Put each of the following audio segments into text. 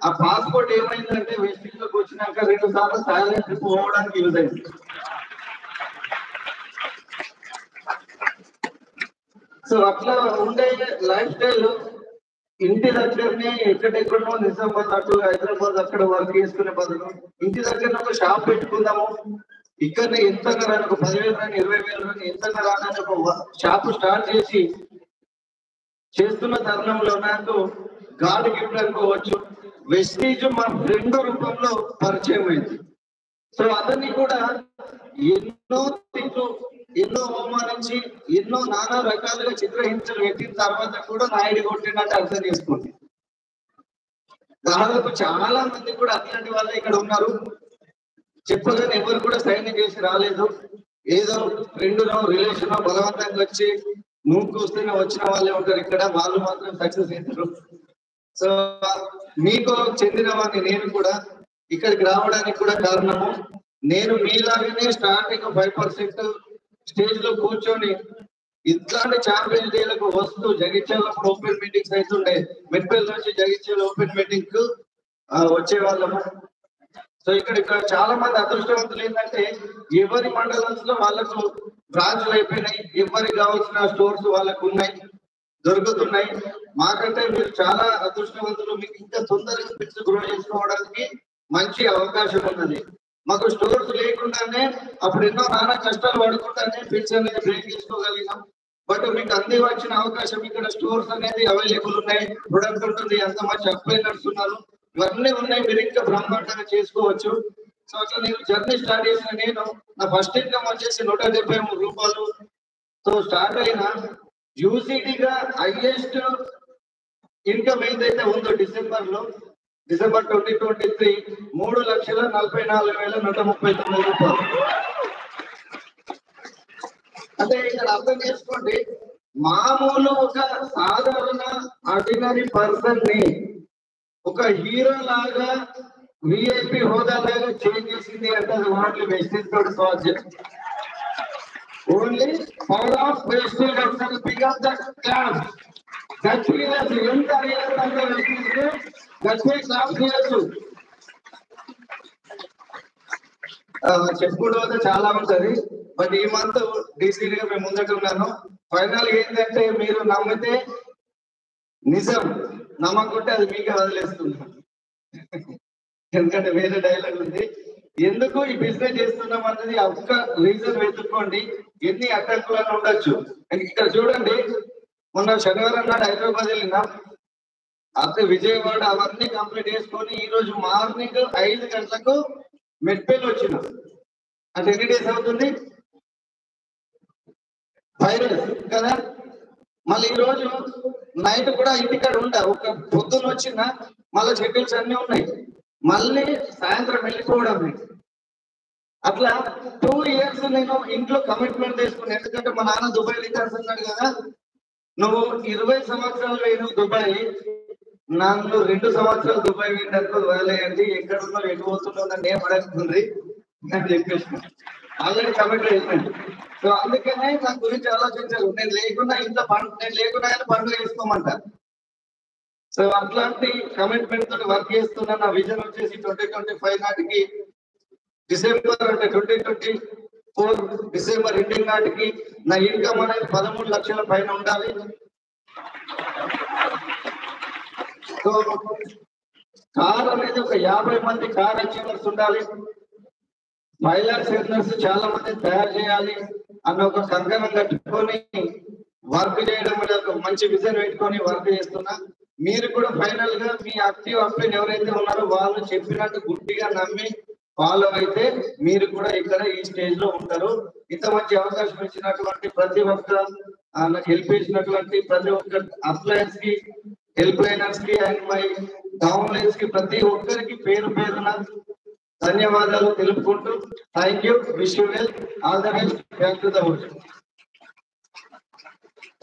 ఆ పాస్పోర్ట్ ఏమైందంటే వెస్టింగ్ లోకి వచ్చినాక 2 సార్లు థాయిలాండ్ ట్రిప్ పోవడానికి యూజ్ అయింది. సో అట్లా ఉండే లైఫ్ స్టైల్ ఇంటి దగ్గరనే ఎక్కడెక్కడో నిజామాబాద్ అటు హైదరాబాద్ అక్కడ వర్క్ చేసుకునే బదులు ఇంటి దగ్గర ఒక షాప్ పెట్టుకుందాము, ఇక్కడ ఎంత రాని ఒక 10,000 రాని 20,000 రాని ఎంత రాని ఒక షాప్ స్టార్ట్ చేసి చేస్తున్న తరుణంలో నాకు గాడ్ గిఫ్ట్ అనుకోవచ్చు, వెస్టీజ్ మా ఫ్రెండ్ రూపంలో పరిచయం అయింది. సో అతన్ని కూడా ఎన్నో తిట్లు ఎన్నో అవమానించి ఎన్నో నానా రకాలుగా చిత్రహింసలు పెట్టిన తర్వాత కూడా నాయుడు కొట్టినట్టు అర్థం చేసుకోండి. దాదాపు చాలా మంది కూడా అట్లాంటి వాళ్ళే ఇక్కడ ఉన్నారు. చెప్పగానే ఎవరు కూడా సైన్ చేసి రాలేదు. ఏదో ఫ్రెండ్నో రిలేషన్ బలవంతంగా వచ్చి నువ్వు వస్తేనే వచ్చిన వాళ్ళే ఉంటారు ఇక్కడ, వాళ్ళు మాత్రం సక్సెస్ అవుతారు. సో మీకు చెందిన వాడిని నేను కూడా ఇక్కడికి రావడానికి కూడా కారణము, నేను మీలాగనే స్టార్టింగ్ 5% స్టేజ్ లో కూర్చొని ఇట్లాంటి ఛాంపియన్ డేలకు వస్తూ జగిత్యాల ఓపెన్ మీటింగ్స్ అవుతుండే, మెట్పల్లి నుంచి జగిత్యాల ఓపెన్ మీటింగ్ కు వచ్చే వాళ్ళము. సో ఇక్కడ చాలా మంది అదృష్టవంతులు ఏంటంటే ఎవరి మండలంస్ లో వాళ్ళకు బ్రాంచ్లు అయిపోయినాయి, ఎవరికి కావాల్సిన స్టోర్స్ వాళ్ళకు ఉన్నాయి, దొరుకుతున్నాయి. మాకంటే మీరు చాలా అదృష్టవంతులు, మీకు ఇంకా తొందరగా బిజినెస్ గ్రో చేసుకోవడానికి మంచి అవకాశం ఉన్నది. మాకు స్టోర్స్ లేకుండానే అప్పుడు ఎన్నో నానా కష్టాలు పడుకుంటానే బిల్స్ అనేది బ్రేక్ చేసుకోగలిగినాం. బట్ మీకు అంది వచ్చిన అవకాశం, ఇక్కడ స్టోర్స్ అనేది అవైలబుల్ ఉన్నాయి, ప్రొడక్ట్ ఉంటుంది, అంత మంచి అప్లై నడుస్తున్నారు, ఇవన్నీ ఉన్నాయి, మీరు ఇంకా బ్రహ్మాండంగా చేసుకోవచ్చు. సో అట్లా నేను జర్నీ స్టార్ట్ చేసిన నేను నా ఫస్ట్ ఇన్కమ్ వచ్చేసి 173 రూపాయలు తో స్టార్ట్ అయిన యూసీడీగా హైయెస్ట్ ఇన్కమ్ ఏదైతే ఉందో డిసెంబర్ 2023 3,44,139 రూపాయలు. అంటే ఇక్కడ అర్థం చేసుకోండి, మామూలు ఒక సాధారణ ఆర్డినరీ పర్సన్ ని ఒక హీరో లాగా విఐపి హోదా లాగా చేంజ్ చేసింది అంటే అది ఓన్లీ వెస్టేజ్ తోటి సాధ్యం. Only power of vestige of the class. గట్టిగా ఎంత గట్టిగా క్లాస్ చేయొచ్చు. చెప్పుకోవడం చాలా ఉంటది, బట్ ఈ మంత్ డీసీడీ గా మేము ముందట ఉన్నాను. ఫైనల్ ఏంటంటే మీరు నమ్మితే నిజం, నమ్మకుంటే అది మీకే వదిలేస్తున్నాం. ఎందుకంటే వేరే డైలాగ్ ఉంది. ఎందుకు ఈ బిజినెస్ చేస్తున్నాం అన్నది ఒక్క రీజన్ వెతుక్కోండి, ఎన్ని అడ్డంకులను ఉండొచ్చు. ఇక్కడ చూడండి, మొన్న శనివారం నాడు హైదరాబాద్ వెళ్ళినా, అక్కడ విజయవాడ అవన్నీ కంప్లీట్ చేసుకొని ఈ రోజు మార్నింగ్ 5 గంటలకు మెట్పల్లి వచ్చిన. అంటే ఎన్ని డేస్ అవుతుంది? 5 days కదా. మళ్ళీ ఈ రోజు నైట్ కూడా ఇంటికాడ ఉంటా, ఒక పొద్దున్న వచ్చిన మళ్ళీ షెడ్యూల్స్ అన్ని ఉన్నాయి, మళ్ళీ సాయంత్రం వెళ్ళిపోవడం. అట్లా 2 years నేను ఇంట్లో కమిట్మెంట్ తీసుకున్నాను. ఎందుకంటే మా నాన్న దుబాయ్ రిటర్న్స్ అన్నాడు కదా, నువ్వు 20 సంవత్సరాలు వేను దుబాయ్, నన్ను 2 సంవత్సరాలు దుబాయ్ వెళ్ళడానికి వదిలేయండి, ఎక్కడున్నా వెళ్ళిపోతున్నావు నన్ను ఏం అడగతుంది అని చెప్పేసి ఆల్రెడీ కమిట్ అయిపోయింది. సో అందుకనే నా గురించి ఆలోచించారు, నేను లేకున్నా ఇంత నేను లేకున్నా పండుగ చేసుకోమంట. సో అట్లాంటి కమిట్మెంట్ తోటి వర్క్ చేస్తున్నా. నా విజన్ వచ్చేసి 2025 నాటికి డిసెంబర్ అంటే 2024 డిసెంబర్ ఎండింగ్ నాటికి నా ఇన్కమ్ అనేది 13 లక్షల పైన ఉండాలి. సో కార్ అనేది ఒక 50 మంది కార్ అచీవర్స్ ఉండాలి, 5 lakhs ఎర్నర్స్ చాలా మంది తయారు చేయాలి అన్న ఒక కంకణం కట్టుకొని వర్క్ చేయడం అనేది ఒక మంచి విజన్ పెట్టుకొని వర్క్ చేస్తున్నా. మీరు కూడా ఫైనల్ గా మీ యాక్టివ్ అప్లైన్ ఎవరైతే ఉన్నారో వాళ్ళు చెప్పినట్టు గుడ్డిగా నమ్మి ఫాలో అయితే మీరు కూడా ఇక్కడ ఈ స్టేజ్ లో ఉంటారు. ఇంత మంచి అవకాశం ఇచ్చినటువంటి ప్రతి ఒక్క నాకు హెల్ప్ చేసినటువంటి ప్రతి ఒక్క అప్లయన్స్ కి, హెల్ప్ లైనర్స్ కి అండ్ మై డౌన్ లైన్స్ కి ప్రతి ఒక్కరికి పేరు పేరున ధన్యవాదాలు తెలుపుకుంటూ thank you, wish you well, all the best, back to the work.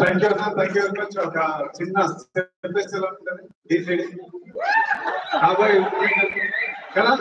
Thank you అన్న, థ్యాంక్ యూ వెరీ మచ్. ఒక చిన్న కాబోయే కదా